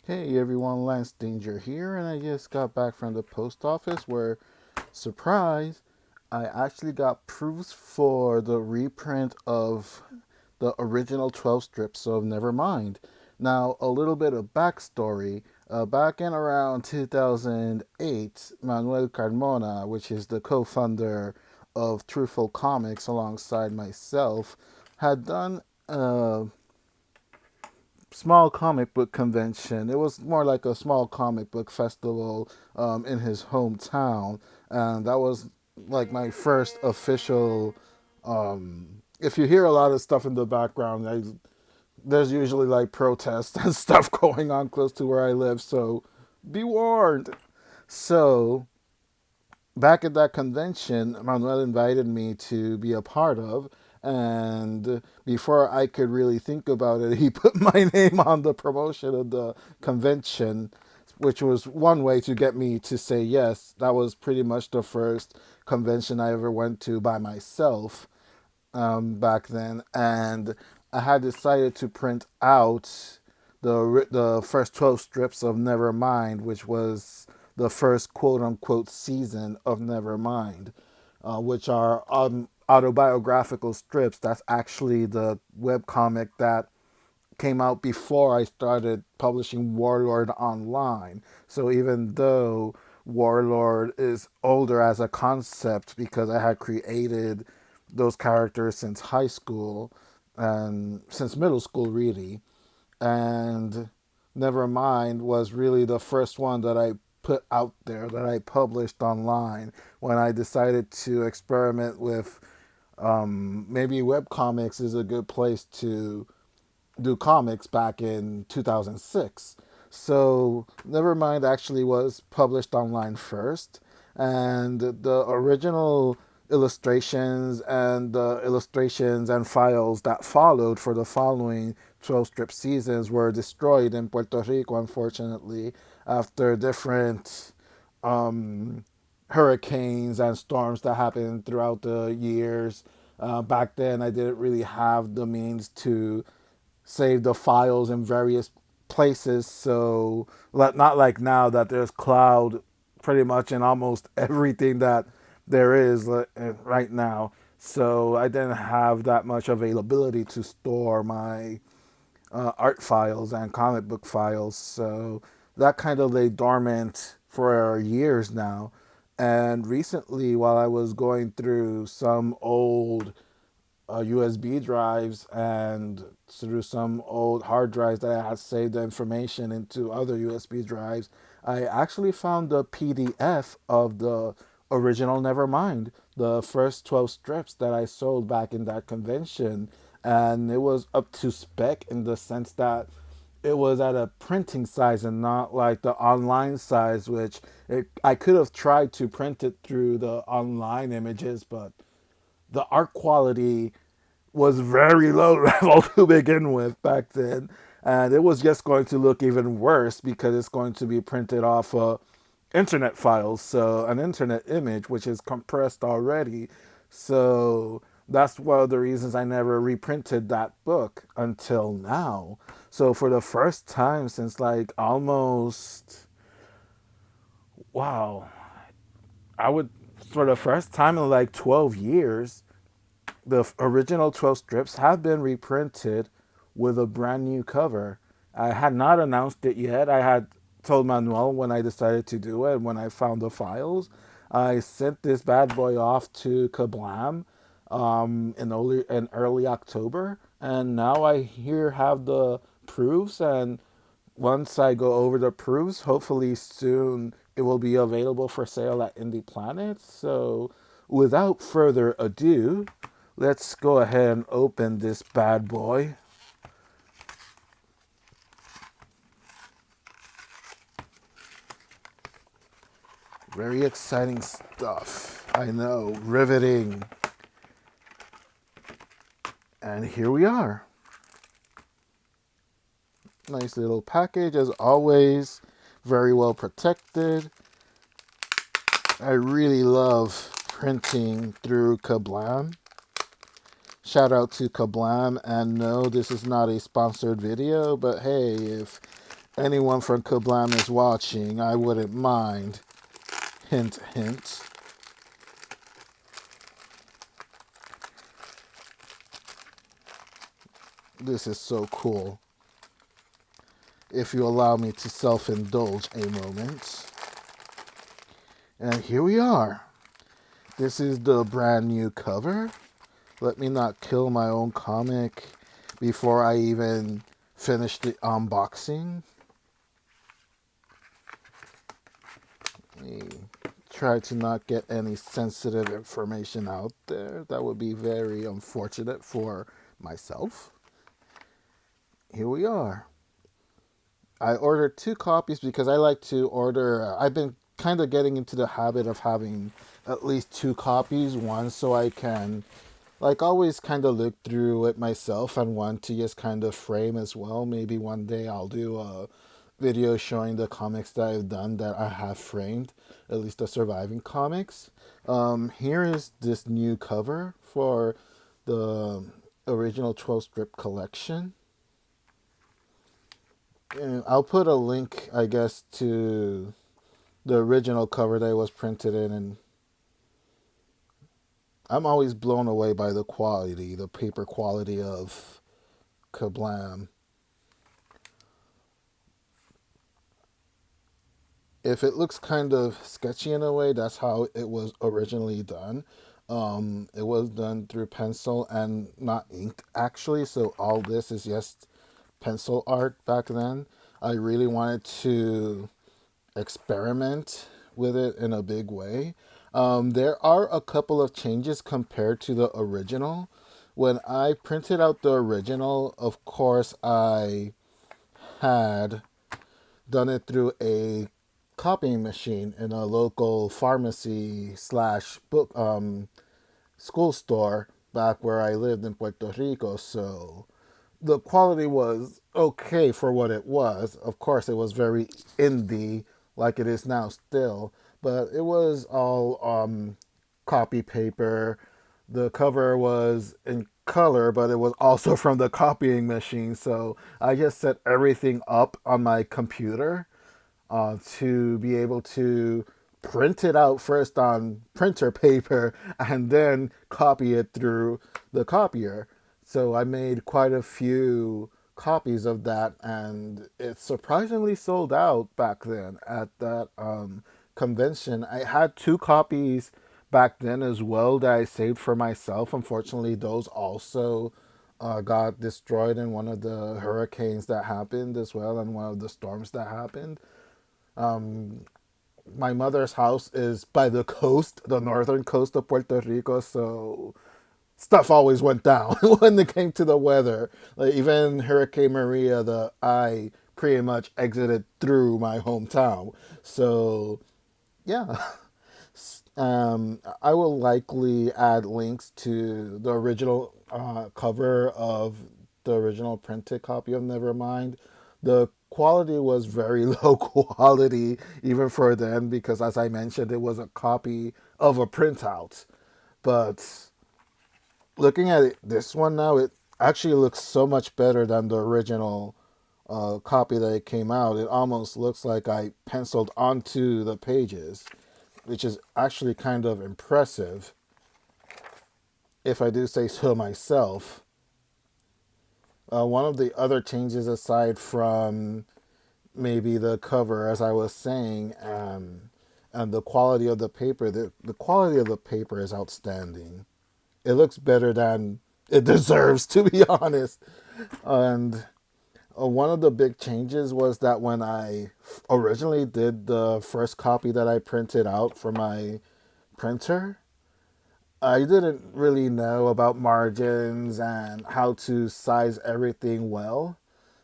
Hey everyone, Lance Danger here, and I just got back from the post office where, surprise, I actually got proofs for the reprint of the original 12 strips of Nevermind. Now, a little bit of backstory. Back in around 2008, Manuel Carmona, which is the co founder of Truthful Comics alongside myself, had done a small comic book convention. It was more like a small comic book festival in his hometown, and that was like my first official. If you hear a lot of stuff in the background, there's usually like protests and stuff going on close to where I live, so be warned. So back at that convention, Manuel invited me to be a part of. And before I could really think about it, he put my name on the promotion of the convention, which was one way to get me to say yes. That was pretty much the first convention I ever went to by myself back then. And I had decided to print out the first 12 strips of Nevermind, which was the first quote unquote season of Nevermind, which are autobiographical strips. That's actually the webcomic that came out before I started publishing Warlord online. So even though Warlord is older as a concept because I had created those characters since high school and since middle school, really, and Nevermind was really the first one that I put out there that I published online when I decided to experiment with maybe webcomics is a good place to do comics back in 2006. So Nevermind actually was published online first, and the original illustrations and files that followed for the following 12 strip seasons were destroyed in Puerto Rico, unfortunately, after different hurricanes and storms that happened throughout the years. Back then, I didn't really have the means to save the files in various places. So not like now that there's cloud pretty much in almost everything that there is right now. So I didn't have that much availability to store my art files and comic book files. So that kind of lay dormant for years now. And recently, while I was going through some old USB drives and through some old hard drives that I had saved the information into other USB drives, I actually found the PDF of the original Nevermind, the first 12 strips that I sold back in that convention. And it was up to spec in the sense that it was at a printing size and not like the online size, which I could have tried to print it through the online images, but the art quality was very low level to begin with back then. And it was just going to look even worse because it's going to be printed off internet files, so an internet image, which is compressed already. So that's one of the reasons I never reprinted that book until now. So for the first time since like almost, wow, I would, for the first time in like 12 years, the original 12 strips have been reprinted with a brand new cover. I had not announced it yet. I had told Manuel when I decided to do it, when I found the files. I sent this bad boy off to ka-blma in early October, and now I here have the proofs. And once I go over the proofs, hopefully soon it will be available for sale at Indie Planet. So, without further ado, let's go ahead and open this bad boy. Very exciting stuff. I know, riveting. And here we are. Nice little package as always. Very well protected. I really love printing through ka-blma. Shout out to ka-blma, and no, this is not a sponsored video, but hey, if anyone from ka-blma is watching, I wouldn't mind. Hint, hint. This is so cool. If you allow me to self-indulge a moment. And here we are. This is the brand new cover. Let me not kill my own comic before I even finish the unboxing. Let me try to not get any sensitive information out there. That would be very unfortunate for myself. Here we are. I ordered 2 copies because I like to order. I've been kind of getting into the habit of having at least 2 copies. One so I can, like, always kind of look through it myself, and one to just kind of frame as well. Maybe one day I'll do a video showing the comics that I've done that I have framed, at least the surviving comics. Here is this new cover for the original 12 strip collection. And I'll put a link, I guess, to the original cover that it was printed in, and I'm always blown away by the quality, the paper quality of ka-blma. If it looks kind of sketchy in a way, that's how it was originally done. It was done through pencil and not inked, actually, so all this is just pencil art back then. I really wanted to experiment with it in a big way. There are a couple of changes compared to the original. When I printed out the original, of course, I had done it through a copying machine in a local pharmacy slash book school store back where I lived in Puerto Rico. So the quality was okay for what it was. Of course, it was very indie, like it is now still, but it was all copy paper. The cover was in color, but it was also from the copying machine. So I just set everything up on my computer to be able to print it out first on printer paper and then copy it through the copier. So I made quite a few copies of that, and it surprisingly sold out back then at that convention. I had 2 copies back then as well that I saved for myself. Unfortunately, those also got destroyed in one of the hurricanes that happened as well, and one of the storms that happened. My mother's house is by the coast, the northern coast of Puerto Rico, so stuff always went down when it came to the weather. Like even Hurricane Maria, the I pretty much exited through my hometown. So yeah, I will likely add links to the original cover of the original printed copy of Nevermind. The quality was very low quality even for then because, as I mentioned, it was a copy of a printout. But looking at it, this one now, it actually looks so much better than the original copy that it came out. It almost looks like I penciled onto the pages, which is actually kind of impressive, if I do say so myself. One of the other changes, aside from maybe the cover, as I was saying, and the quality of the paper, the quality of the paper is outstanding. It looks better than it deserves, to be honest. And one of the big changes was that when I originally did the first copy that I printed out for my printer, I didn't really know about margins and how to size everything well.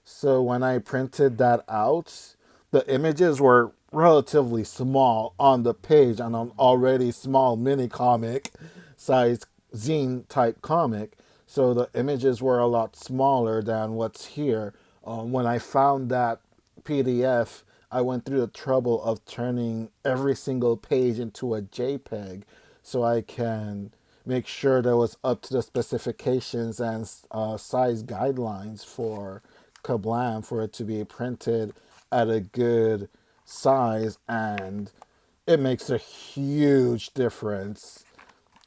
So when I printed that out, the images were relatively small on the page on an already small mini comic size zine type comic. So the images were a lot smaller than what's here. When I found that PDF, I went through the trouble of turning every single page into a JPEG so I can make sure that was up to the specifications and size guidelines for ka-blma for it to be printed at a good size, and it makes a huge difference.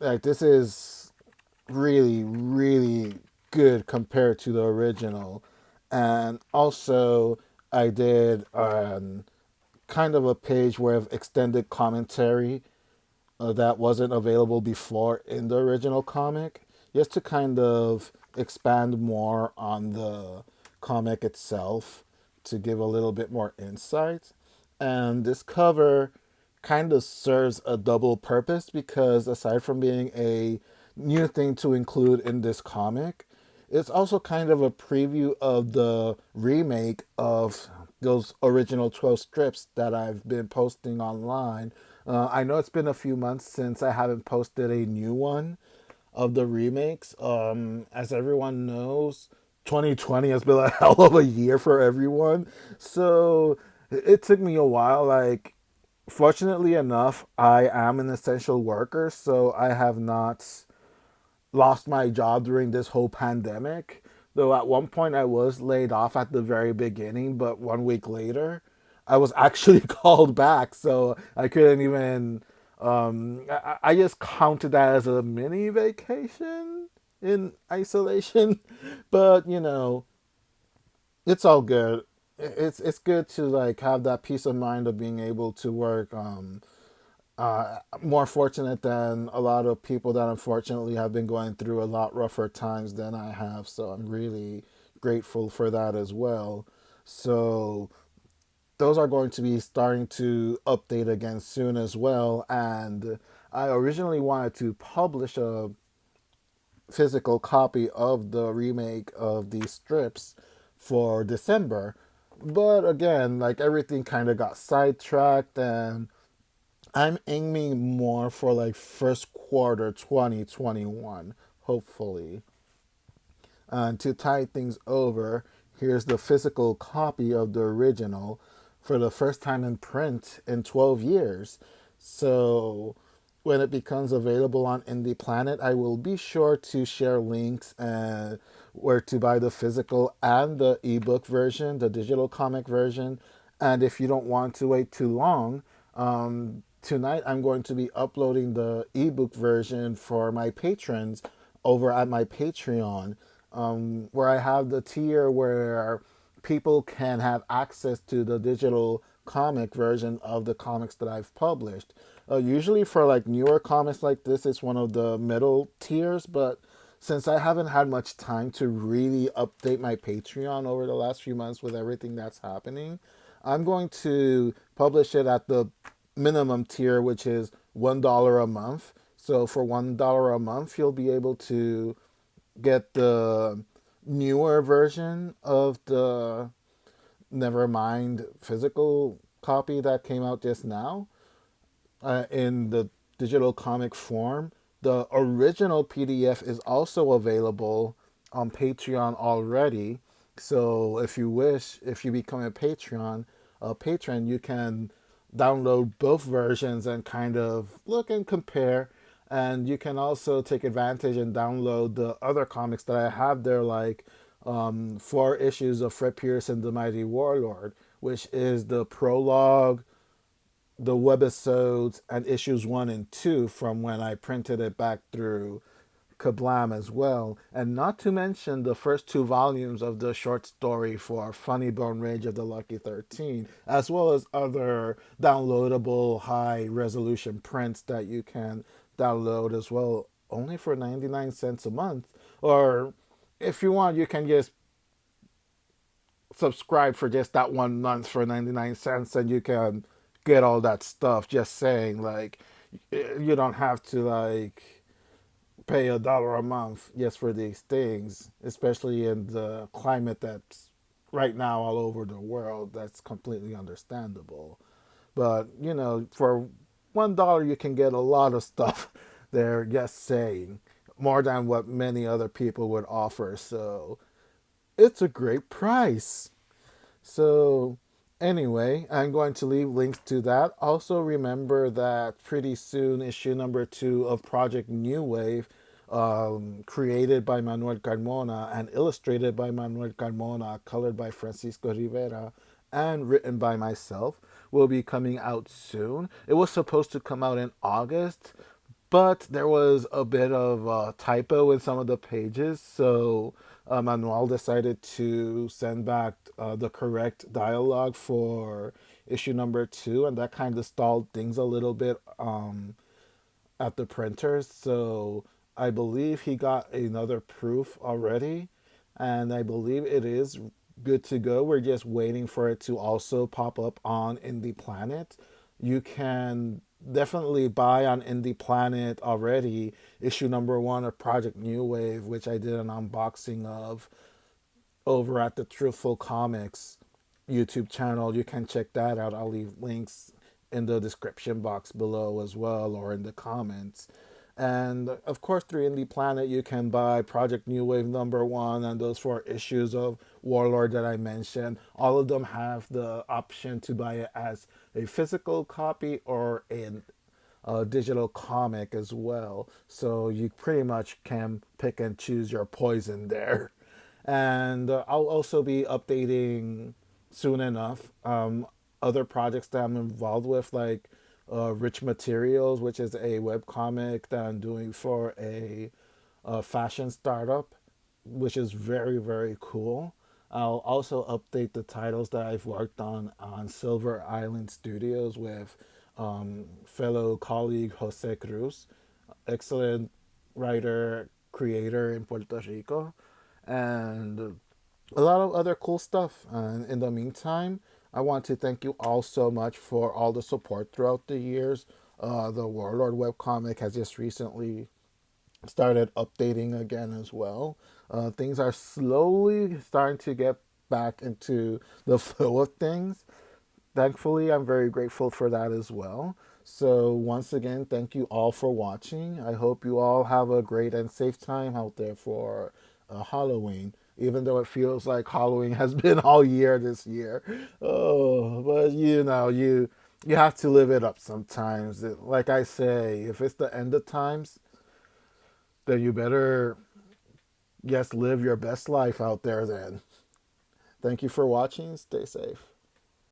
Like, this is really, really good compared to the original. And also, I did kind of a page with extended commentary that wasn't available before in the original comic, just to kind of expand more on the comic itself to give a little bit more insight. And this cover kind of serves a double purpose because aside from being a new thing to include in this comic, it's also kind of a preview of the remake of those original 12 strips that I've been posting online. I know it's been a few months since I haven't posted a new one of the remakes. As everyone knows, 2020 has been a hell of a year for everyone. So it took me a while. Like, fortunately enough, I am an essential worker, so I have not lost my job during this whole pandemic. Though at one point I was laid off at the very beginning, but 1 week later, I was actually called back. So I couldn't even. I just counted that as a mini vacation in isolation, but it's all good. It's good to like have that peace of mind of being able to work. More fortunate than a lot of people that unfortunately have been going through a lot rougher times than I have. So I'm really grateful for that as well. So those are going to be starting to update again soon as well. And I originally wanted to publish a physical copy of the remake of these strips for December. But again, like everything kind of got sidetracked, and I'm aiming more for like first quarter 2021, hopefully. And to tie things over, here's the physical copy of the original for the first time in print in 12 years. So when it becomes available on Indie Planet, I will be sure to share links and where to buy the physical and the ebook version, the digital comic version. And if you don't want to wait too long, tonight I'm going to be uploading the ebook version for my patrons over at my Patreon, where I have the tier where people can have access to the digital comic version of the comics that I've published. Usually for like newer comics like this, it's one of the middle tiers, but since I haven't had much time to really update my Patreon over the last few months with everything that's happening, I'm going to publish it at the minimum tier, which is $1 a month. So for $1 a month, you'll be able to get the newer version of the Nevermind physical copy that came out just now in the digital comic form. The original PDF is also available on Patreon already. So if you wish, if you become a patron, you can download both versions and kind of look and compare. And you can also take advantage and download the other comics that I have there, like 4 issues of Fred Pearson, The Mighty Warlord, which is the prologue, the webisodes, and issues 1 and 2 from when I printed it back through ka-blma as well, and not to mention the first 2 volumes of the short story for Funny Bone Rage of the Lucky 13, as well as other downloadable high resolution prints that you can download as well, only for 99 cents a month. Or if you want, you can just subscribe for just that 1 month for 99 cents and you can get all that stuff. Just saying, like, you don't have to like pay $1 a month just for these things, especially in the climate that's right now all over the world. That's completely understandable. But for $1 you can get a lot of stuff. They're just saying more than what many other people would offer. So it's a great price. So, anyway, I'm going to leave links to that. Also, remember that pretty soon, issue number 2 of Project New Wave, created by Manuel Carmona and illustrated by Manuel Carmona, colored by Francisco Rivera, and written by myself will be coming out soon. It was supposed to come out in August, but there was a bit of a typo in some of the pages, so Manuel decided to send back the correct dialogue for issue number 2, and that kind of stalled things a little bit at the printers. So I believe he got another proof already, and I believe it is good to go. We're just waiting for it to also pop up on Indie Planet. You can definitely buy on Indie Planet already issue number 1 of Project New Wave, which I did an unboxing of over at the Truthful Comics YouTube channel. You can check that out. I'll leave links in the description box below as well, or in the comments. And of course, through Indie Planet, you can buy Project New Wave number 1 and those 4 issues of Warlord that I mentioned. All of them have the option to buy it as a physical copy or in a digital comic as well. So you pretty much can pick and choose your poison there. And I'll also be updating soon enough other projects that I'm involved with, like Rich Materials, which is a web comic that I'm doing for a fashion startup, which is very, very cool. I'll also update the titles that I've worked on Silver Island Studios with fellow colleague Jose Cruz, excellent writer, creator in Puerto Rico, and a lot of other cool stuff. And in the meantime, I want to thank you all so much for all the support throughout the years. The Warlord webcomic has just recently started updating again as well. Things are slowly starting to get back into the flow of things. Thankfully, I'm very grateful for that as well. So, once again, thank you all for watching. I hope you all have a great and safe time out there for Halloween, even though it feels like Halloween has been all year this year. Oh, but you have to live it up sometimes. Like I say, if it's the end of times, then you better, yes, live your best life out there then. Thank you for watching. Stay safe.